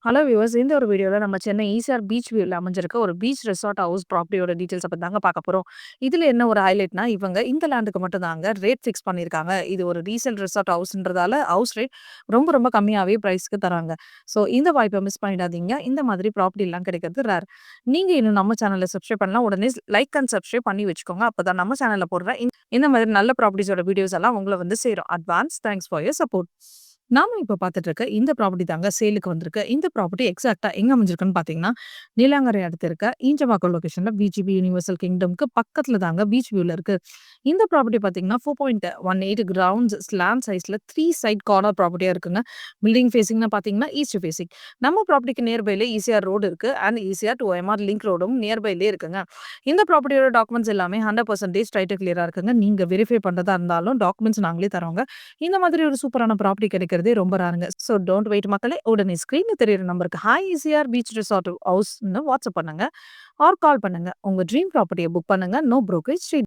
Hello viewers, இந்த ஒரு வீடியோல நம்ம சென்னை ஈசிஆர் பீச் வியூல அமைஞ்சிருக்க ஒரு பீச் ரெசார்ட் ஹவுஸ் ப்ராப்பர்ட்டியோட டீட்டெயில்ஸ பத்தி தாங்க பார்க்க போறோம். இதுல என்ன ஒரு ஹைலைட்னா, இவங்க இந்த லேண்டுக்கு மட்டும் தாங்க ரேட் ஃபிக்ஸ் பண்ணியிருக்காங்க. இது ஒரு ரீசேல் ரெசார்ட் ஹவுஸ்ன்றதால ஹவுஸ் ரேட் ரொம்ப கம்மியாவே பிரைஸ்க்கு தராங்க. ஸோ இந்த வாய்ப்பை மிஸ் பண்ணிடாதீங்க. இந்த மாதிரி ப்ராப்பர்ட்டிலாம் கிடைக்கிறது ரேர். நீங்க இன்னும் நம்ம சேனலை சப்ஸ்கிரைப் பண்ணலாம். உடனே லைக் அண்ட் சப்ஸ்கிரைப் பண்ணி வச்சுக்கோங்க. அப்பதான் நம்ம சேனல்ல போடுற இந்த மாதிரி நல்ல ப்ராப்பர்ட்டிஸோட வீடியோஸ் எல்லாம் உங்களை வந்து சேரும். Advance thanks for your support. நாம இப்ப பார்த்துட்டு இருக்க இந்த ப்ராப்பர்ட்டி தாங்க சேலுக்கு வந்திருக்கு. இந்த ப்ராப்பர்ட்டி எக்ஸாக்ட்டா எங்க அமைஞ்சிருக்குன்னு பார்த்தீங்கன்னா, நீலாங்கரை அடுத்து இருக்க ஈஞ்சம்பாக்கம் லொகேஷன்ல பிஜிபி யுனிவர்சல் கிங்டம்க்கு பக்கத்துல தாங்க பீச் வியூல இருக்கு. இந்த ப்ராப்பர்ட்டி பார்த்தீங்கன்னா 4.18 கிரவுண்ட்ஸ் லேண்ட் சைஸ்ல 3 சைட் கார்னர் ப்ராப்பர்ட்டியா இருக்குங்க. பில்டிங் ஃபேசிங்னா பார்த்தீங்கன்னா ஈஸ்ட் ஃபேசிங். நம்ம ப்ராப்பர்ட்டிக்கு நியர்பைலே ஈசிஆர் ரோடு இருக்கு and ECR to MR link ரோடும் நியர்பைலே இருக்குங்க. இந்த ப்ராப்பர்ட்டியோட டாக்குமெண்ட்ஸ் எல்லாமே 100% ரைட் கிளியரா இருக்குங்க. நீங்க வெரிஃபை பண்றதா இருந்தாலும் டாக்குமெண்ட்ஸ் நாங்களே தரோங்க. இந்த மாதிரி ஒரு சூப்பரான ப்ராப்பர்ட்டி கிடைக்கிறதே ரொம்ப ரேருங்க. ஸோ டோன்ட் வெயிட் மக்களே. உடனே ஸ்க்ரீன்ல தெரியிற நம்பருக்கு ஹாய் ஈசிஆர் பீச் ரிசார்ட் ஹவுஸ்ன்னு வாட்ஸ்அப் பண்ணுங்க ஆர் கால் பண்ணுங்க. உங்க ட்ரீம் ப்ராப்பர்ட்டிய புக் பண்ணுங்க. No brokerage.